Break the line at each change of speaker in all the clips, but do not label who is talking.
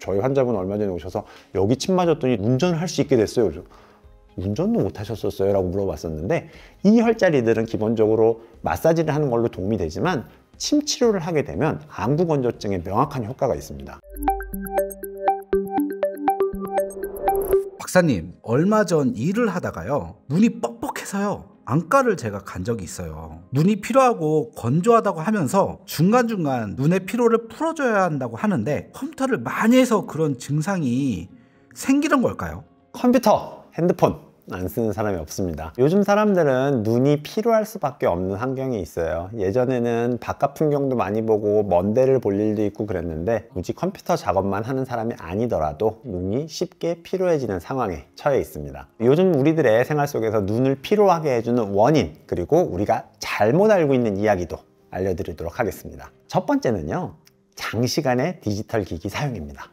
저희 환자분 얼마 전에 오셔서 여기 침 맞았더니 운전을 할 수 있게 됐어요. 운전도 못 하셨었어요? 라고 물어봤었는데, 이 혈자리들은 기본적으로 마사지를 하는 걸로 도움이 되지만 침 치료를 하게 되면 안구 건조증에 명확한 효과가 있습니다.
박사님, 얼마 전 일을 하다가요, 눈이 뻑뻑해서요, 안과를 제가 간 적이 있어요. 눈이 피로하고 건조하다고 하면서 중간중간 눈의 피로를 풀어줘야 한다고 하는데, 컴퓨터를 많이 해서 그런 증상이 생기는 걸까요?
컴퓨터, 핸드폰 안 쓰는 사람이 없습니다. 요즘 사람들은 눈이 피로할 수밖에 없는 환경에 있어요. 예전에는 바깥 풍경도 많이 보고 먼 데를 볼 일도 있고 그랬는데, 굳이 컴퓨터 작업만 하는 사람이 아니더라도 눈이 쉽게 피로해지는 상황에 처해 있습니다. 요즘 우리들의 생활 속에서 눈을 피로하게 해주는 원인, 그리고 우리가 잘못 알고 있는 이야기도 알려드리도록 하겠습니다. 첫 번째는요, 장시간의 디지털 기기 사용입니다.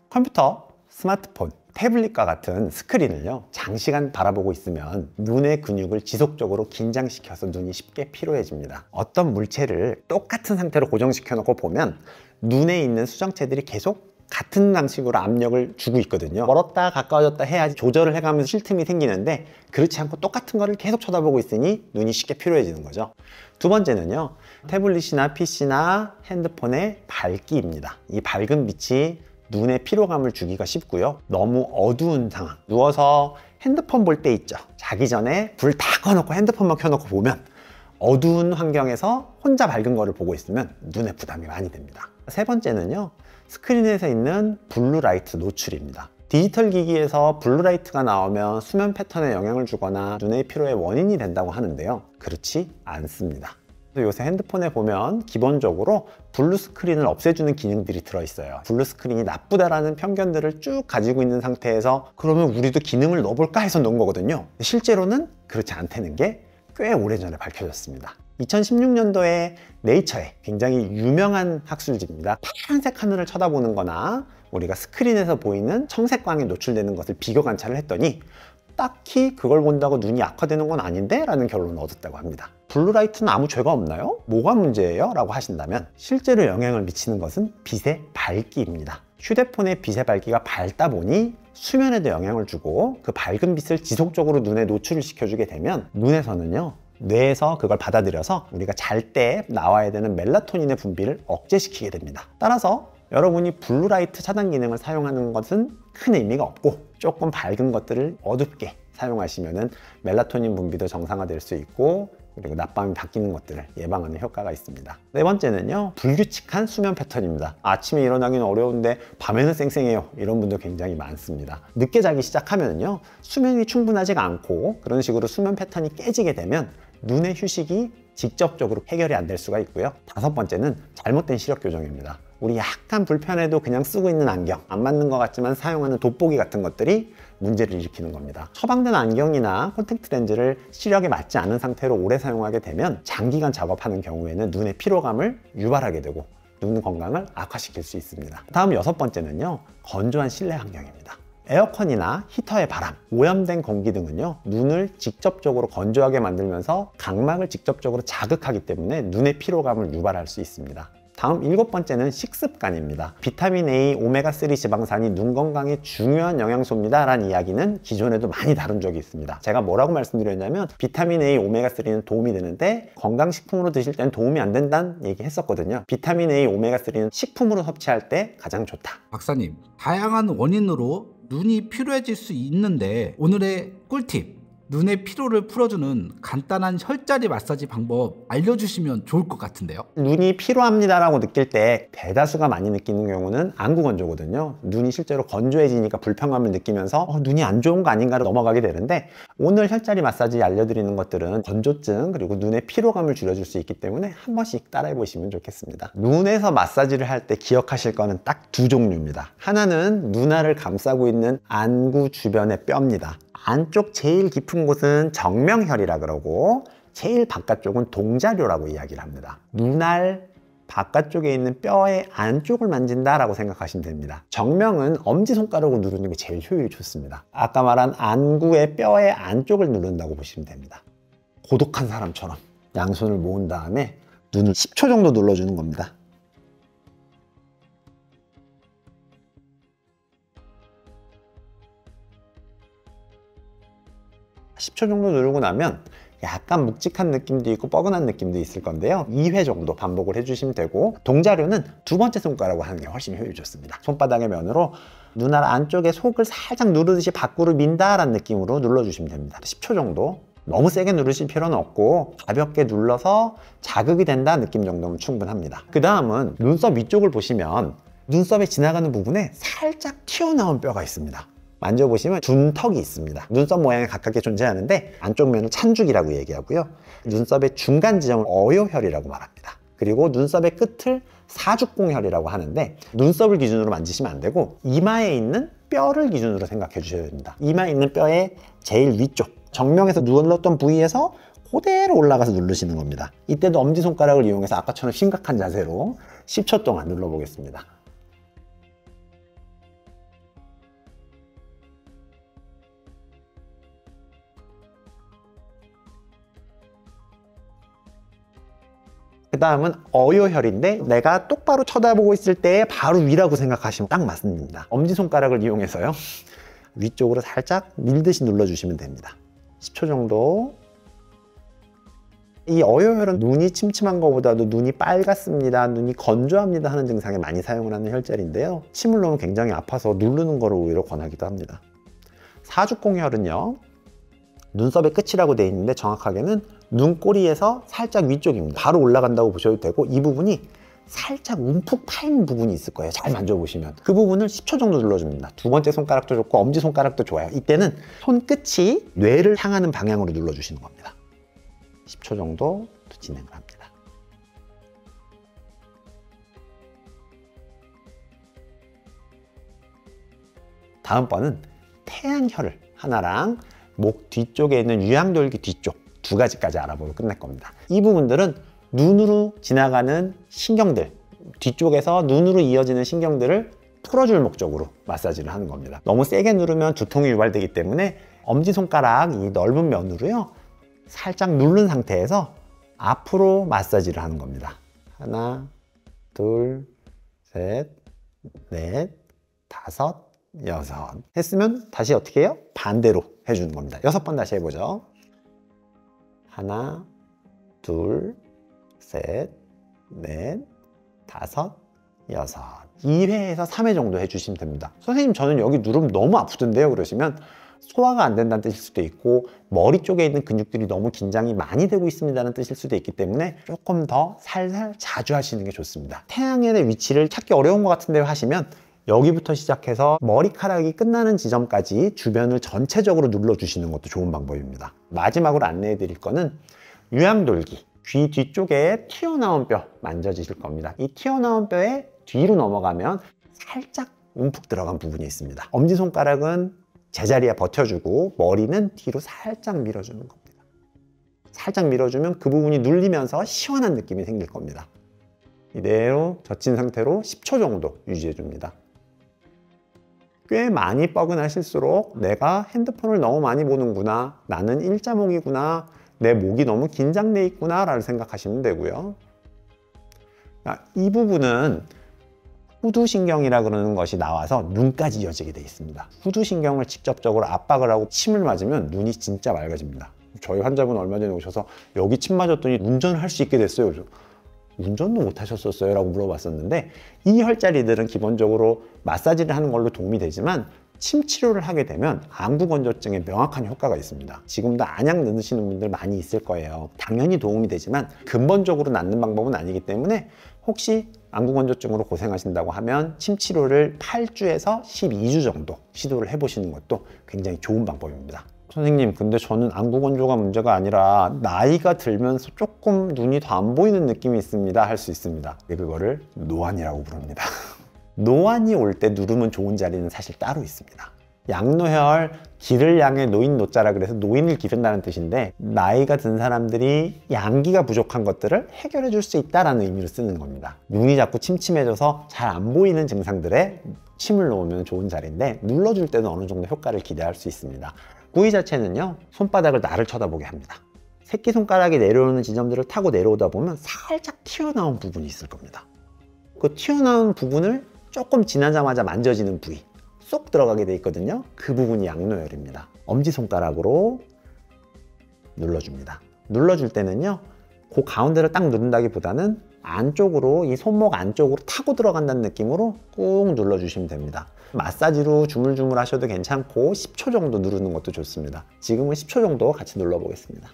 컴퓨터, 스마트폰, 태블릿과 같은 스크린을요, 장시간 바라보고 있으면 눈의 근육을 지속적으로 긴장시켜서 눈이 쉽게 피로해집니다. 어떤 물체를 똑같은 상태로 고정시켜 놓고 보면 눈에 있는 수정체들이 계속 같은 방식으로 압력을 주고 있거든요. 멀었다 가까워졌다 해야지 조절을 해가면서 쉴 틈이 생기는데, 그렇지 않고 똑같은 거를 계속 쳐다보고 있으니 눈이 쉽게 피로해지는 거죠. 두 번째는요, 태블릿이나 PC나 핸드폰의 밝기입니다. 이 밝은 빛이 눈에 피로감을 주기가 쉽고요, 너무 어두운 상황, 누워서 핸드폰 볼 때 있죠, 자기 전에 불 다 꺼놓고 핸드폰만 켜놓고 보면 어두운 환경에서 혼자 밝은 거를 보고 있으면 눈에 부담이 많이 됩니다. 세 번째는요, 스크린에서 있는 블루라이트 노출입니다. 디지털 기기에서 블루라이트가 나오면 수면 패턴에 영향을 주거나 눈의 피로의 원인이 된다고 하는데요, 그렇지 않습니다. 요새 핸드폰에 보면 기본적으로 블루 스크린을 없애주는 기능들이 들어있어요. 블루 스크린이 나쁘다라는 편견들을 쭉 가지고 있는 상태에서 그러면 우리도 기능을 넣어볼까 해서 넣은 거거든요. 실제로는 그렇지 않다는 게 꽤 오래전에 밝혀졌습니다. 2016년도에 네이처에 굉장히 유명한 학술지입니다. 파란색 하늘을 쳐다보는 거나 우리가 스크린에서 보이는 청색광에 노출되는 것을 비교 관찰을 했더니 딱히 그걸 본다고 눈이 악화되는 건 아닌데? 라는 결론을 얻었다고 합니다. 블루라이트는 아무 죄가 없나요? 뭐가 문제예요? 라고 하신다면, 실제로 영향을 미치는 것은 빛의 밝기입니다. 휴대폰의 빛의 밝기가 밝다 보니 수면에도 영향을 주고, 그 밝은 빛을 지속적으로 눈에 노출을 시켜주게 되면 눈에서는요, 뇌에서 그걸 받아들여서 우리가 잘 때 나와야 되는 멜라토닌의 분비를 억제시키게 됩니다. 따라서 여러분이 블루라이트 차단 기능을 사용하는 것은 큰 의미가 없고, 조금 밝은 것들을 어둡게 사용하시면 멜라토닌 분비도 정상화될 수 있고, 그리고 낮밤이 바뀌는 것들을 예방하는 효과가 있습니다. 네 번째는요, 불규칙한 수면 패턴입니다. 아침에 일어나기는 어려운데 밤에는 쌩쌩해요, 이런 분들 굉장히 많습니다. 늦게 자기 시작하면요, 수면이 충분하지가 않고 그런 식으로 수면 패턴이 깨지게 되면 눈의 휴식이 직접적으로 해결이 안 될 수가 있고요. 다섯 번째는 잘못된 시력 교정입니다. 우리 약간 불편해도 그냥 쓰고 있는 안경, 안 맞는 것 같지만 사용하는 돋보기 같은 것들이 문제를 일으키는 겁니다. 처방된 안경이나 콘택트 렌즈를 시력에 맞지 않은 상태로 오래 사용하게 되면 장기간 작업하는 경우에는 눈의 피로감을 유발하게 되고 눈 건강을 악화시킬 수 있습니다. 다음 여섯 번째는요, 건조한 실내 환경입니다. 에어컨이나 히터의 바람, 오염된 공기 등은요, 눈을 직접적으로 건조하게 만들면서 각막을 직접적으로 자극하기 때문에 눈의 피로감을 유발할 수 있습니다. 다음 일곱 번째는 식습관입니다. 비타민 A, 오메가3 지방산이 눈 건강에 중요한 영양소입니다 라는 이야기는 기존에도 많이 다룬 적이 있습니다. 제가 뭐라고 말씀드렸냐면, 비타민 A, 오메가3는 도움이 되는데 건강식품으로 드실 때는 도움이 안 된다는 얘기 했었거든요. 비타민 A, 오메가3는 식품으로 섭취할 때 가장 좋다.
박사님, 다양한 원인으로 눈이 피로해질 수 있는데, 오늘의 꿀팁, 눈의 피로를 풀어주는 간단한 혈자리 마사지 방법 알려주시면 좋을 것 같은데요.
눈이 피로합니다 라고 느낄 때 대다수가 많이 느끼는 경우는 안구 건조거든요. 눈이 실제로 건조해지니까 불편감을 느끼면서 눈이 안 좋은 거 아닌가로 넘어가게 되는데, 오늘 혈자리 마사지 알려드리는 것들은 건조증 그리고 눈의 피로감을 줄여줄 수 있기 때문에 한 번씩 따라해 보시면 좋겠습니다. 눈에서 마사지를 할 때 기억하실 거는 딱 두 종류입니다. 하나는 눈알을 감싸고 있는 안구 주변의 뼈입니다. 안쪽 제일 깊은 곳은 정명혈이라 그러고, 제일 바깥쪽은 동자료라고 이야기를 합니다. 눈알 바깥쪽에 있는 뼈의 안쪽을 만진다라고 생각하시면 됩니다. 정명은 엄지손가락으로 누르는 게 제일 효율이 좋습니다. 아까 말한 안구의 뼈의 안쪽을 누른다고 보시면 됩니다. 고독한 사람처럼 양손을 모은 다음에 눈을 10초 정도 눌러주는 겁니다. 10초 정도 누르고 나면 약간 묵직한 느낌도 있고 뻐근한 느낌도 있을 건데요. 2회 정도 반복을 해주시면 되고, 동자료는 두 번째 손가락으로 하는 게 훨씬 효율이 좋습니다. 손바닥의 면으로 눈알 안쪽에 속을 살짝 누르듯이 밖으로 민다라는 느낌으로 눌러주시면 됩니다. 10초 정도. 너무 세게 누르실 필요는 없고 가볍게 눌러서 자극이 된다 느낌 정도면 충분합니다. 그 다음은 눈썹 위쪽을 보시면 눈썹에 지나가는 부분에 살짝 튀어나온 뼈가 있습니다. 만져보시면 둔턱이 있습니다. 눈썹 모양에 가깝게 존재하는데 안쪽 면을 찬죽이라고 얘기하고요. 눈썹의 중간 지점을 어요혈이라고 말합니다. 그리고 눈썹의 끝을 사죽공혈이라고 하는데, 눈썹을 기준으로 만지시면 안 되고 이마에 있는 뼈를 기준으로 생각해 주셔야 됩니다. 이마에 있는 뼈의 제일 위쪽, 정면에서 눌렀던 부위에서 그대로 올라가서 누르시는 겁니다. 이때도 엄지손가락을 이용해서 아까처럼 심각한 자세로 10초 동안 눌러보겠습니다. 그 다음은 어요혈인데, 내가 똑바로 쳐다보고 있을 때 바로 위라고 생각하시면 딱 맞습니다. 엄지손가락을 이용해서요, 위쪽으로 살짝 밀듯이 눌러주시면 됩니다. 10초 정도. 이 어요혈은 눈이 침침한 것보다도 눈이 빨갛습니다, 눈이 건조합니다 하는 증상에 많이 사용을 하는 혈자리인데요. 침을 놓으면 굉장히 아파서 누르는 거를 오히려 권하기도 합니다. 사죽공혈은요, 눈썹의 끝이라고 되어 있는데 정확하게는 눈꼬리에서 살짝 위쪽입니다. 바로 올라간다고 보셔도 되고, 이 부분이 살짝 움푹 파인 부분이 있을 거예요. 잘 만져보시면 그 부분을 10초 정도 눌러줍니다. 두 번째 손가락도 좋고 엄지손가락도 좋아요. 이때는 손끝이 뇌를 향하는 방향으로 눌러주시는 겁니다. 10초 정도 진행을 합니다. 다음번은 태양혈을 하나랑 목 뒤쪽에 있는 유양돌기 뒤쪽 두 가지까지 알아보고 끝낼 겁니다. 이 부분들은 눈으로 지나가는 신경들, 뒤쪽에서 눈으로 이어지는 신경들을 풀어줄 목적으로 마사지를 하는 겁니다. 너무 세게 누르면 두통이 유발되기 때문에 엄지손가락 이 넓은 면으로요, 살짝 누른 상태에서 앞으로 마사지를 하는 겁니다. 하나, 둘, 셋, 넷, 다섯, 여섯. 했으면 다시 어떻게 해요? 반대로 해주는 겁니다. 6번 다시 해보죠. 하나, 둘, 셋, 넷, 다섯, 여섯. 2회에서 3회 정도 해주시면 됩니다. 선생님, 저는 여기 누르면 너무 아프던데요? 그러시면 소화가 안 된다는 뜻일 수도 있고, 머리 쪽에 있는 근육들이 너무 긴장이 많이 되고 있습니다는 뜻일 수도 있기 때문에 조금 더 살살 자주 하시는 게 좋습니다. 태양혈의 위치를 찾기 어려운 것 같은데요 하시면 여기부터 시작해서 머리카락이 끝나는 지점까지 주변을 전체적으로 눌러주시는 것도 좋은 방법입니다. 마지막으로 안내해 드릴 거는 유양돌기, 귀 뒤쪽에 튀어나온 뼈 만져주실 겁니다. 이 튀어나온 뼈에 뒤로 넘어가면 살짝 움푹 들어간 부분이 있습니다. 엄지손가락은 제자리에 버텨주고 머리는 뒤로 살짝 밀어주는 겁니다. 살짝 밀어주면 그 부분이 눌리면서 시원한 느낌이 생길 겁니다. 이대로 젖힌 상태로 10초 정도 유지해 줍니다. 꽤 많이 뻐근하실수록 내가 핸드폰을 너무 많이 보는구나, 나는 일자목이구나, 내 목이 너무 긴장돼 있구나 라고 생각하시면 되고요. 이 부분은 후두신경이라 그러는 것이 나와서 눈까지 이어지게 되어 있습니다. 후두신경을 직접적으로 압박을 하고 침을 맞으면 눈이 진짜 맑아집니다. 저희 환자분 얼마 전에 오셔서 여기 침 맞았더니 운전을 할 수 있게 됐어요. 운전도 못 하셨었어요? 라고 물어봤었는데, 이 혈자리들은 기본적으로 마사지를 하는 걸로 도움이 되지만 침 치료를 하게 되면 안구 건조증에 명확한 효과가 있습니다. 지금도 안약 넣으시는 분들 많이 있을 거예요. 당연히 도움이 되지만 근본적으로 낫는 방법은 아니기 때문에 혹시 안구 건조증으로 고생하신다고 하면 침 치료를 8주에서 12주 정도 시도를 해보시는 것도 굉장히 좋은 방법입니다. 선생님, 근데 저는 안구 건조가 문제가 아니라 나이가 들면서 조금 눈이 더 안 보이는 느낌이 있습니다 할 수 있습니다. 그거를 노안이라고 부릅니다. 노안이 올 때 누르면 좋은 자리는 사실 따로 있습니다. 양노혈, 기를 양의 노인 노자라 그래서 노인을 기른다는 뜻인데, 나이가 든 사람들이 양기가 부족한 것들을 해결해 줄 수 있다는 의미로 쓰는 겁니다. 눈이 자꾸 침침해져서 잘 안 보이는 증상들에 침을 놓으면 좋은 자리인데, 눌러줄 때는 어느 정도 효과를 기대할 수 있습니다. 부위 자체는요, 손바닥을 나를 쳐다보게 합니다. 새끼손가락이 내려오는 지점들을 타고 내려오다 보면 살짝 튀어나온 부분이 있을 겁니다. 그 튀어나온 부분을 조금 지나자마자 만져지는 부위, 쏙 들어가게 돼 있거든요. 그 부분이 양노혈입니다. 엄지손가락으로 눌러줍니다. 눌러줄 때는요, 그 가운데를 딱 누른다기보다는 안쪽으로, 이 손목 안쪽으로 타고 들어간다는 느낌으로 꾹 눌러주시면 됩니다. 마사지로 주물주물 하셔도 괜찮고 10초 정도 누르는 것도 좋습니다. 지금은 10초 정도 같이 눌러보겠습니다.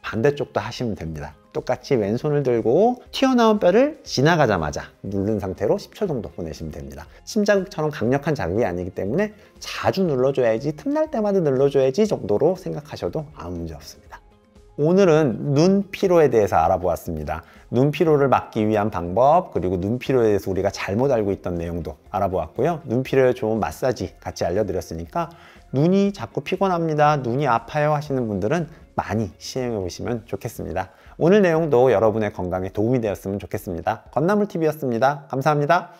반대쪽도 하시면 됩니다. 똑같이 왼손을 들고 튀어나온 뼈를 지나가자마자 누른 상태로 10초 정도 보내시면 됩니다. 심자극처럼 강력한 자극이 아니기 때문에 자주 눌러줘야지, 틈날 때마다 눌러줘야지 정도로 생각하셔도 아무 문제 없습니다. 오늘은 눈 피로에 대해서 알아보았습니다. 눈 피로를 막기 위한 방법, 그리고 눈 피로에 대해서 우리가 잘못 알고 있던 내용도 알아보았고요. 눈 피로에 좋은 마사지 같이 알려드렸으니까 눈이 자꾸 피곤합니다, 눈이 아파요 하시는 분들은 많이 시행해 보시면 좋겠습니다. 오늘 내용도 여러분의 건강에 도움이 되었으면 좋겠습니다. 건나물TV였습니다. 감사합니다.